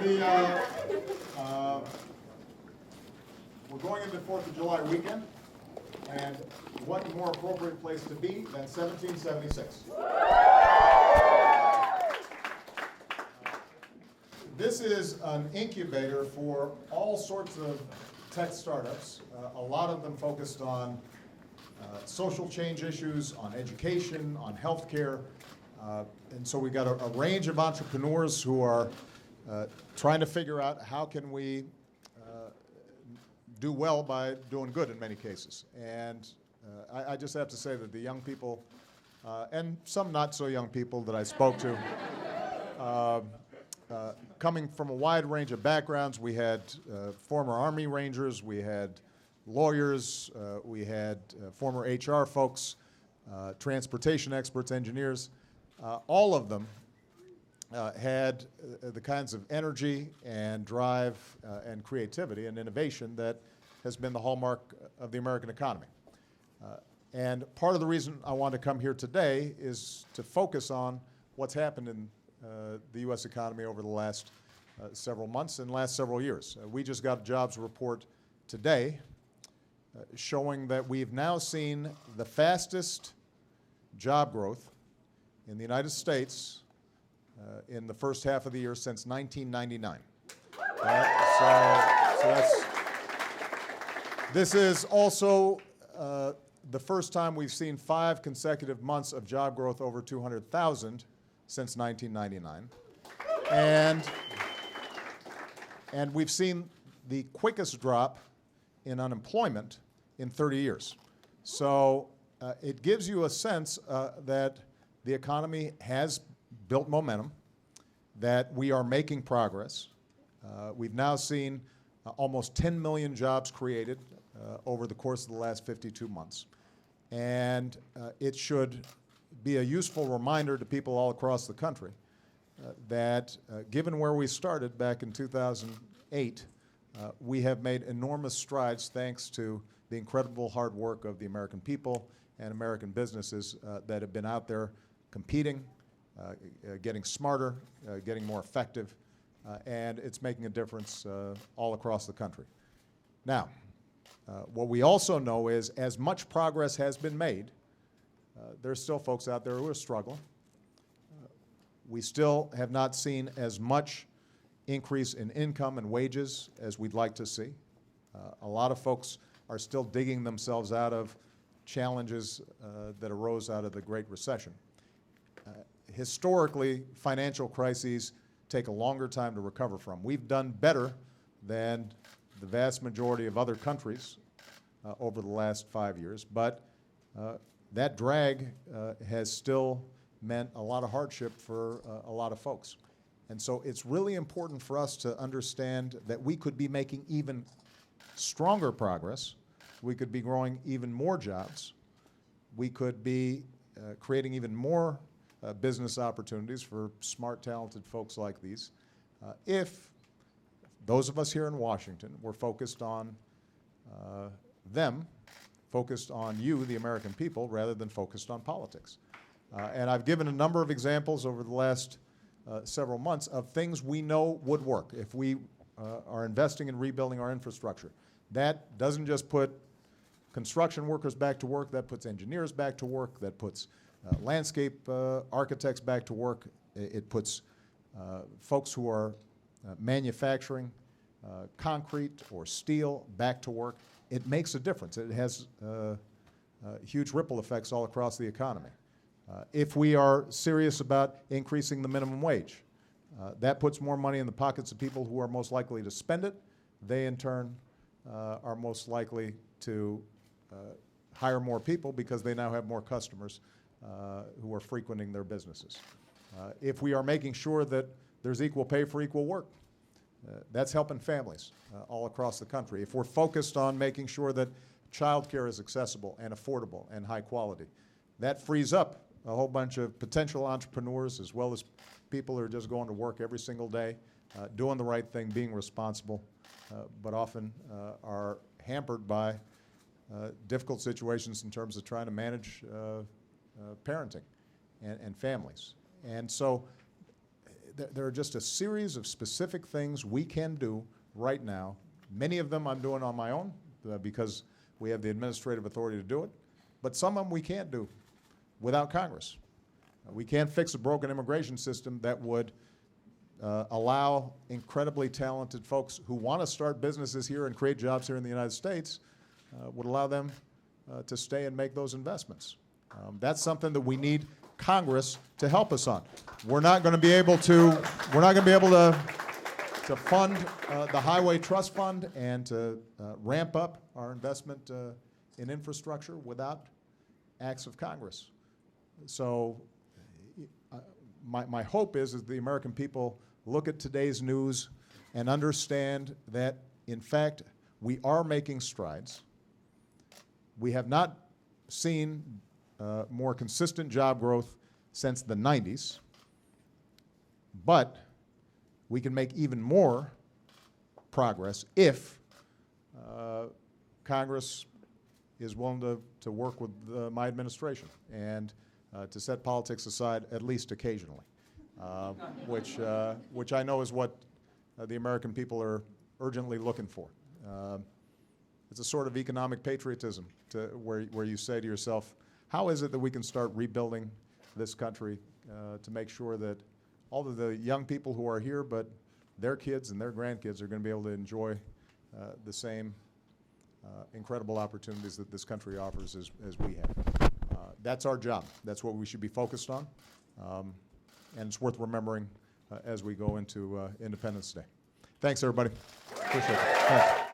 the, we're going into 4th of July weekend, and what more appropriate place to be than 1776? This is an incubator for all sorts of tech startups, a lot of them focused on social change issues, on education, on healthcare. And so we've got a range of entrepreneurs who are trying to figure out how can we do well by doing good in many cases. And I just have to say that the young people, and some not so young people that I spoke to, coming from a wide range of backgrounds. We had former Army Rangers, we had lawyers, we had former HR folks, transportation experts, engineers. All of them had the kinds of energy and drive and creativity and innovation that has been the hallmark of the American economy. And part of the reason I want to come here today is to focus on what's happened in the U.S. economy over the last several months and last several years. We just got a jobs report today showing that we've now seen the fastest job growth in the United States in the first half of the year since 1999. This is also the first time we've seen 5 consecutive months of job growth over 200,000 since 1999. And we've seen the quickest drop in unemployment in 30 years. So it gives you a sense that the economy has built momentum, that we are making progress. We've now seen almost 10 million jobs created over the course of the last 52 months. And it should be a useful reminder to people all across the country that given where we started back in 2008, we have made enormous strides thanks to the incredible hard work of the American people and American businesses that have been out there competing, getting smarter, getting more effective, and it's making a difference all across the country. Now, what we also know is as much progress has been made, there's still folks out there who are struggling. We still have not seen as much increase in income and wages as we'd like to see. A lot of folks are still digging themselves out of challenges that arose out of the Great Recession. Historically, financial crises take a longer time to recover from. We've done better than the vast majority of other countries over the last 5 years, but that drag has still meant a lot of hardship for a lot of folks. And so it's really important for us to understand that we could be making even stronger progress. We could be growing even more jobs. We could be creating even more business opportunities for smart, talented folks like these if those of us here in Washington were focused on them, focused on you, the American people, rather than focused on politics. And I've given a number of examples over the last several months of things we know would work if we are investing in rebuilding our infrastructure. That doesn't just put construction workers back to work, that puts engineers back to work, that puts landscape architects back to work. It puts folks who are manufacturing concrete or steel back to work. It makes a difference. It has huge ripple effects all across the economy. If we are serious about increasing the minimum wage, that puts more money in the pockets of people who are most likely to spend it. They, in turn, are most likely to hire more people because they now have more customers who are frequenting their businesses. If we are making sure that there's equal pay for equal work, that's helping families all across the country. If we're focused on making sure that child care is accessible and affordable and high quality, that frees up a whole bunch of potential entrepreneurs as well as people who are just going to work every single day, doing the right thing, being responsible, but often are hampered by difficult situations in terms of trying to manage parenting and families. And so there are just a series of specific things we can do right now. Many of them I'm doing on my own because we have the administrative authority to do it, but some of them we can't do without Congress. We can't fix a broken immigration system that would allow incredibly talented folks who want to start businesses here and create jobs here in the United States, would allow them to stay and make those investments. That's something that we need Congress to help us on. We're not going to be able to fund the Highway Trust Fund and to ramp up our investment in infrastructure without acts of Congress. So my hope is that the American people look at today's news and understand that, in fact, we are making strides. We have not seen more consistent job growth since the 90s, but we can make even more progress if Congress is willing to work with my administration and to set politics aside at least occasionally, which I know is what the American people are urgently looking for. It's a sort of economic patriotism where you say to yourself, how is it that we can start rebuilding this country to make sure that all of the young people who are here, but their kids and their grandkids are going to be able to enjoy the same incredible opportunities that this country offers as we have. That's our job. That's what we should be focused on. And it's worth remembering as we go into Independence Day. Thanks, everybody. Appreciate it. Thanks.